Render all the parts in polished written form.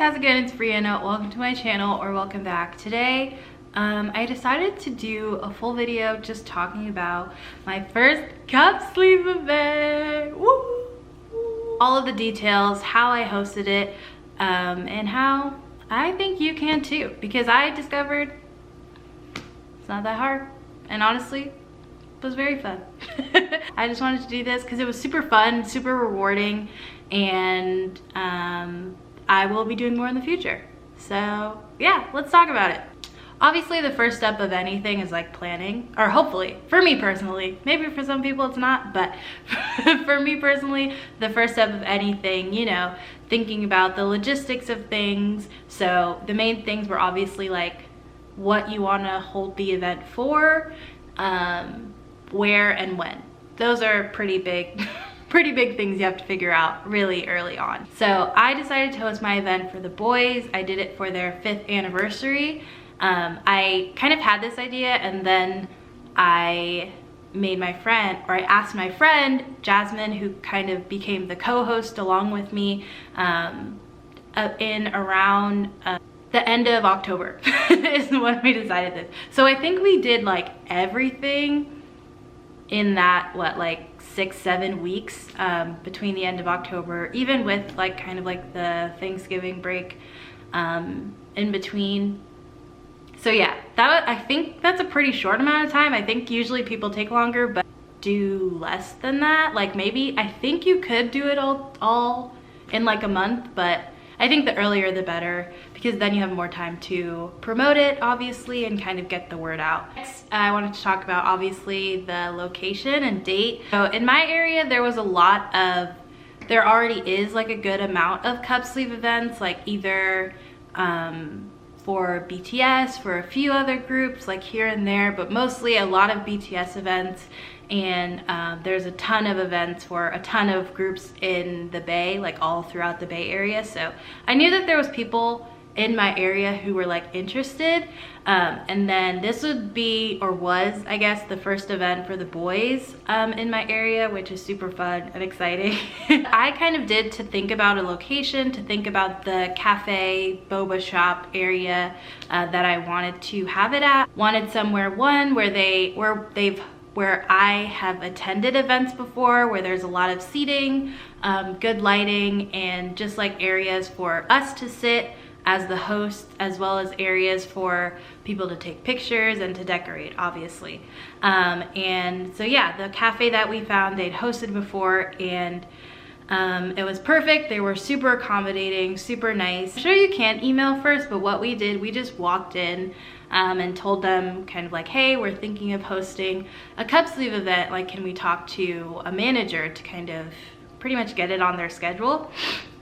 how's it going? It's Brianna. Welcome to my channel, or welcome back. Today, I decided to do a full video just talking about my first cup sleeve event. Woo! All of the details, how I hosted it, and how I think you can too, because I discovered it's not that hard, and honestly, it was very fun. I just wanted to do this because it was super fun, super rewarding, and I will be doing more in the future. So yeah, let's talk about it. Obviously, the first step of anything is like planning, or hopefully, for me personally, maybe for some people it's not, but for me personally, the first step of anything, you know, thinking about the logistics of things. So the main things were obviously like what you want to hold the event for, where and when. Those are pretty big things you have to figure out really early on. So I decided to host my event for the boys. I did it for their 5th anniversary. I kind of had this idea, and then I asked my friend Jasmine, who kind of became the co-host along with me, in around the end of October is when we decided this. So I think we did like everything in that, like 6-7 weeks between the end of October, even with like kind of like the Thanksgiving break in between. So yeah, I think that's a pretty short amount of time. I think usually people take longer, but do less than that. Like maybe, I think you could do it all in like a month, but I think the earlier the better, because then you have more time to promote it, obviously, and kind of get the word out. Next, I wanted to talk about, obviously, the location and date. So in my area, there already is like a good amount of cup sleeve events, like either for BTS, for a few other groups, like here and there, but mostly a lot of BTS events. And there's a ton of events for a ton of groups in the Bay, like all throughout the Bay Area. So I knew that there was people in my area who were like interested. And then this would be, or was, I guess, the first event for the boys in my area, which is super fun and exciting. I kind of did to think about a location, to think about the cafe, boba shop area that I wanted to have it at. Wanted somewhere, one, where I have attended events before, where there's a lot of seating, good lighting, and just like areas for us to sit as the host, as well as areas for people to take pictures and to decorate, obviously. And so yeah, the cafe that we found, they'd hosted before, and it was perfect. They were super accommodating, super nice. I'm sure you can email first, but what we did, we just walked in and told them kind of like, hey, we're thinking of hosting a cup sleeve event. Like, can we talk to a manager to kind of pretty much get it on their schedule?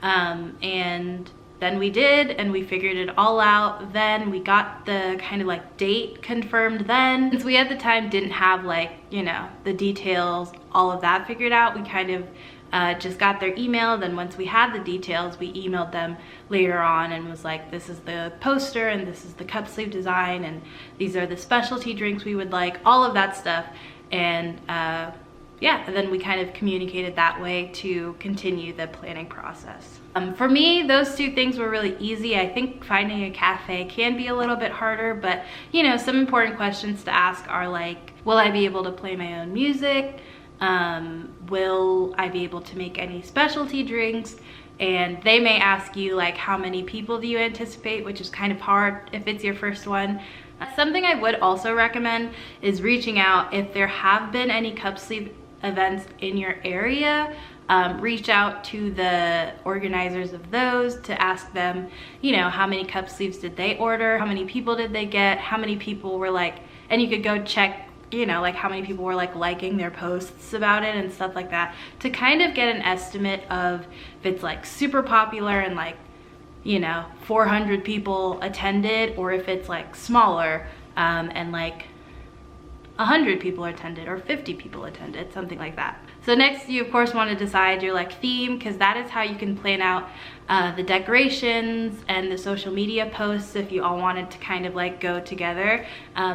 And then we did, and we figured it all out. Then we got the kind of like date confirmed then. Since we at the time didn't have like, you know, the details, all of that figured out, we kind of just got their email. Then once we had the details, we emailed them later on and was like, this is the poster, and this is the cup sleeve design, and these are the specialty drinks we would like, all of that stuff. And yeah, and then we kind of communicated that way to continue the planning process. For me, those two things were really easy. I think finding a cafe can be a little bit harder, but you know, some important questions to ask are like, will I be able to play my own music? Will I be able to make any specialty drinks? And they may ask you like, how many people do you anticipate, which is kind of hard if it's your first one. Something I would also recommend is reaching out if there have been any cup sleeve events in your area. Reach out to the organizers of those to ask them, you know, how many cup sleeves did they order, how many people did they get, how many people were like, and you could go check, you know, like how many people were like liking their posts about it and stuff like that, to kind of get an estimate of if it's like super popular and like, you know, 400 people attended, or if it's like smaller and like 100 people attended or 50 people attended, something like that. So next, you of course want to decide your like theme, because that is how you can plan out the decorations and the social media posts if you all wanted to kind of like go together.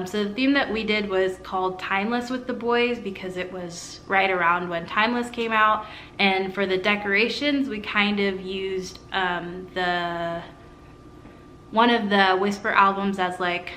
So the theme that we did was called Timeless with the Boys, because it was right around when Timeless came out. And for the decorations, we kind of used the one of the Whisper albums as like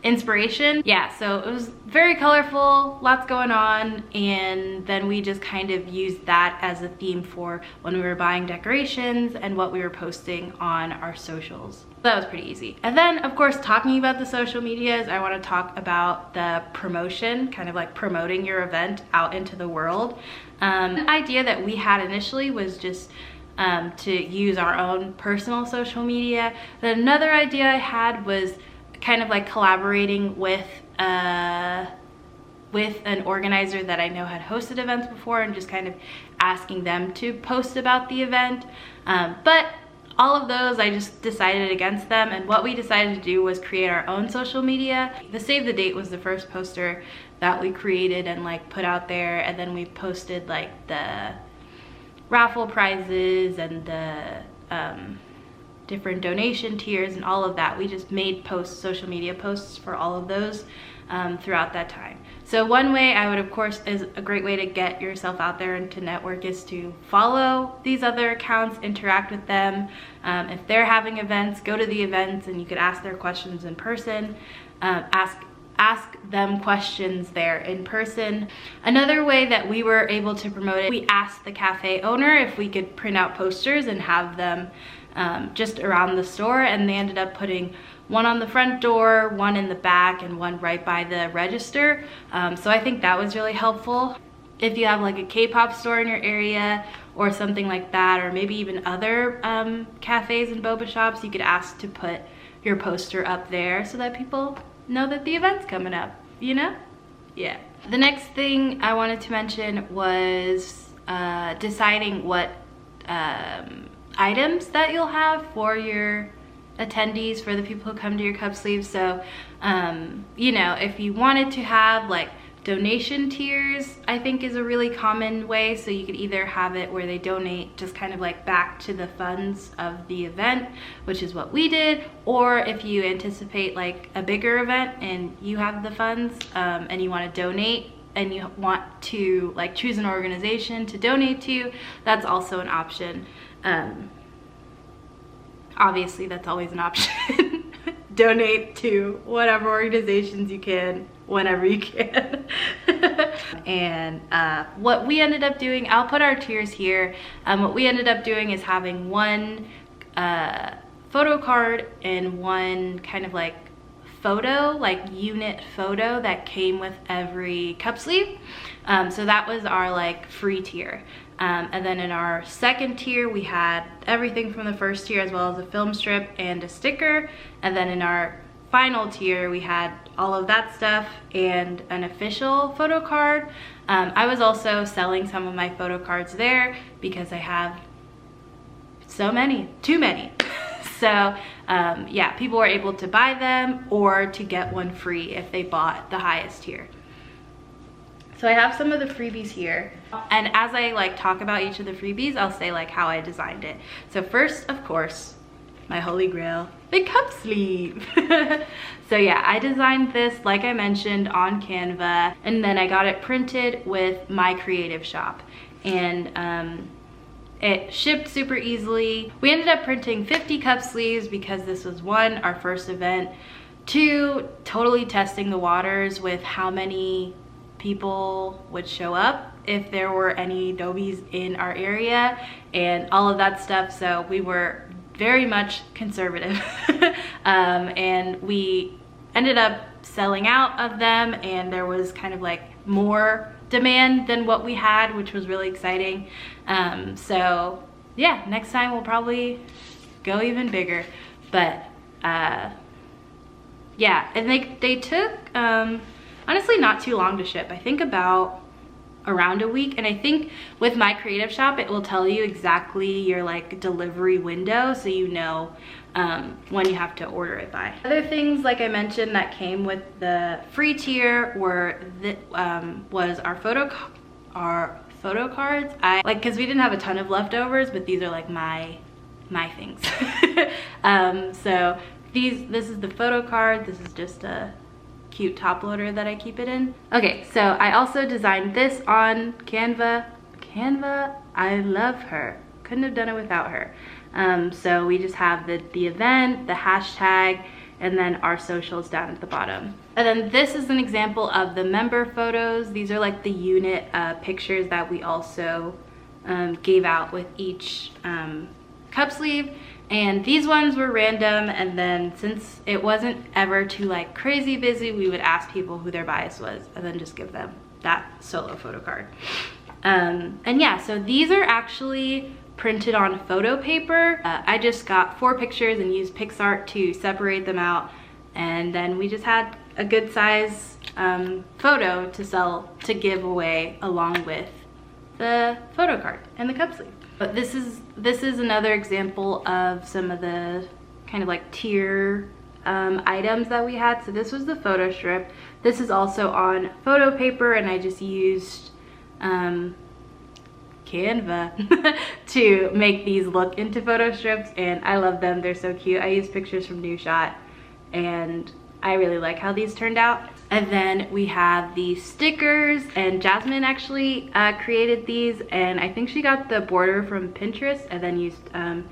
inspiration. Yeah, so it was very colorful, lots going on, and then we just kind of used that as a theme for when we were buying decorations and what we were posting on our socials. That was pretty easy. And then of course, talking about the social medias, I want to talk about the promotion, kind of like promoting your event out into the world. The idea that we had initially was just to use our own personal social media. Then another idea I had was kind of like collaborating with an organizer that I know had hosted events before and just kind of asking them to post about the event. But all of those, I just decided against them, and what we decided to do was create our own social media. The Save the Date was the first poster that we created and like put out there, and then we posted like the raffle prizes and the different donation tiers and all of that. We just made social media posts for all of those throughout that time. So one way I would, of course, is a great way to get yourself out there and to network is to follow these other accounts, interact with them. If they're having events, go to the events and you could ask their questions in person. Ask them questions there in person. Another way that we were able to promote it, we asked the cafe owner if we could print out posters and have them just around the store, and they ended up putting one on the front door, one in the back, and one right by the register. So I think that was really helpful. If you have like a K-pop store in your area or something like that, or maybe even other cafes and boba shops, you could ask to put your poster up there so that people know that the event's coming up, you know? Yeah. The next thing I wanted to mention was deciding what items that you'll have for your attendees, for the people who come to your cup sleeves. So you know, if you wanted to have like donation tiers, I think is a really common way. So you could either have it where they donate just kind of like back to the funds of the event, which is what we did, or if you anticipate like a bigger event and you have the funds and you want to donate and you want to like choose an organization to donate to, that's also an option. Obviously that's always an option. Donate to whatever organizations you can, whenever you can. And what we ended up doing, I'll put our tiers here. What we ended up doing is having one photo card and one kind of like photo, like unit photo that came with every cup sleeve. So that was our like free tier. And then in our second tier, we had everything from the first tier as well as a film strip and a sticker. And then in our final tier, we had all of that stuff and an official photo card. I was also selling some of my photo cards there because I have so many, too many. So yeah, people were able to buy them or to get one free if they bought the highest tier. So I have some of the freebies here, and as I like talk about each of the freebies, I'll say like how I designed it. So first, of course, my holy grail, the cup sleeve. So yeah, I designed this, like I mentioned, on Canva, and then I got it printed with my creative shop, and it shipped super easily. We ended up printing 50 cup sleeves because this was one, our first event, two, totally testing the waters with how many people would show up, if there were any nobies in our area, and all of that stuff. So we were very much conservative. And we ended up selling out of them, and there was kind of like more demand than what we had, which was really exciting. So yeah, next time we'll probably go even bigger. But yeah, and they took honestly not too long to ship. I think about around a week, and I think with my creative shop it will tell you exactly your like delivery window, so you know when you have to order it by. Other things, like I mentioned, that came with the free tier were was our photo cards. I like, because we didn't have a ton of leftovers, but these are like my things. So this is the photo card. This is just a cute top loader that I keep it in. Okay, so I also designed this on Canva. I love her. couldn't have done it without her. So we just have the event, the hashtag, and then our socials down at the bottom. And then this is an example of the member photos. These are like the unit pictures that we also gave out with each cup sleeve. And these ones were random, and then since it wasn't ever too like crazy busy, we would ask people who their bias was and then just give them that solo photo card. And yeah, so these are actually printed on photo paper. I just got 4 pictures and used PixArt to separate them out, and then we just had a good size photo to give away along with the photo card and the cup sleeve. But this is another example of some of the kind of like tier items that we had. So this was the photo strip. This is also on photo paper, and I just used Canva to make these look into photo strips, and I love them. They're so cute. I used pictures from New Shot, and I really like how these turned out. And then we have these stickers, and Jasmine actually created these, and I think she got the border from Pinterest and then used kind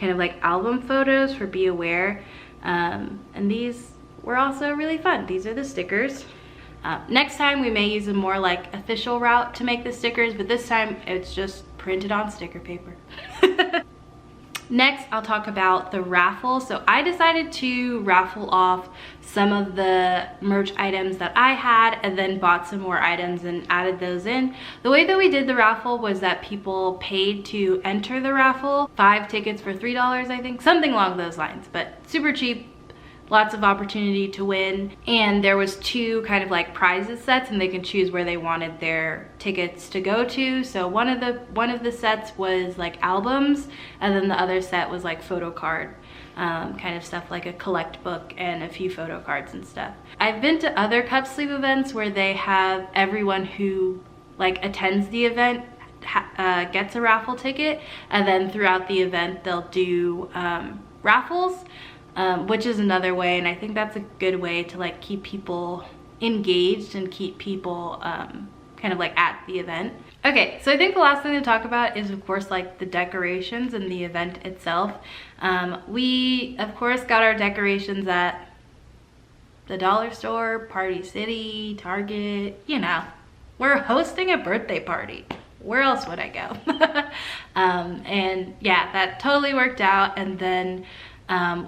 of like album photos for Be Aware. And these were also really fun. These are the stickers. Next time we may use a more like official route to make the stickers, but this time it's just printed on sticker paper. Next, I'll talk about the raffle. So I decided to raffle off some of the merch items that I had, and then bought some more items and added those in. The way that we did the raffle was that people paid to enter the raffle. 5 tickets for $3, I think, something along those lines, but super cheap. Lots of opportunity to win, and there was 2 kind of like prizes sets, and they could choose where they wanted their tickets to go to. So one of the sets was like albums, and then the other set was like photo card kind of stuff, like a collect book and a few photo cards and stuff. I've been to other cup sleeve events where they have everyone who like attends the event gets a raffle ticket, and then throughout the event they'll do raffles. Which is another way, and I think that's a good way to like keep people engaged and keep people kind of like at the event. Okay, so I think the last thing to talk about is of course like the decorations and the event itself. We of course got our decorations at the dollar store, Party City, Target, you know. We're hosting a birthday party. Where else would I go? And yeah, that totally worked out. And then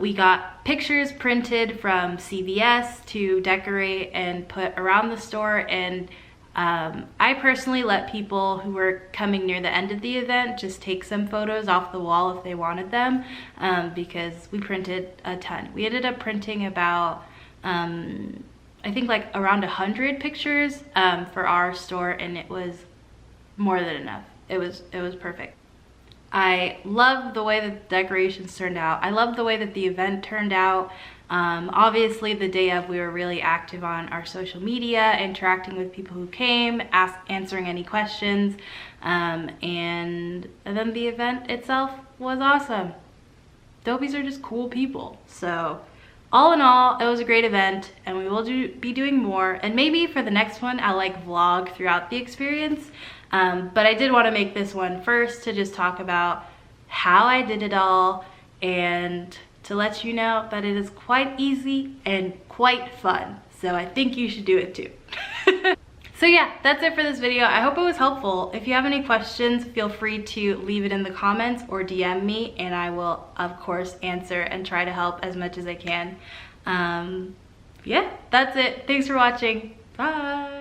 we got pictures printed from CVS to decorate and put around the store, and I personally let people who were coming near the end of the event just take some photos off the wall if they wanted them, because we printed a ton. We ended up printing about I think like around 100 pictures for our store, and it was more than enough. It was perfect. I love the way that the decorations turned out. I love the way that the event turned out. Obviously the day of, we were really active on our social media, interacting with people who came, answering any questions, and then the event itself was awesome. Dopies are just cool people. So all in all, it was a great event, and we will be doing more, and maybe for the next one I'll like vlog throughout the experience. But I did want to make this one first to just talk about how I did it all, and to let you know that it is quite easy and quite fun. So I think you should do it too. So yeah, that's it for this video. I hope it was helpful. If you have any questions, feel free to leave it in the comments or DM me, and I will of course answer and try to help as much as I can. Yeah, that's it. Thanks for watching. Bye.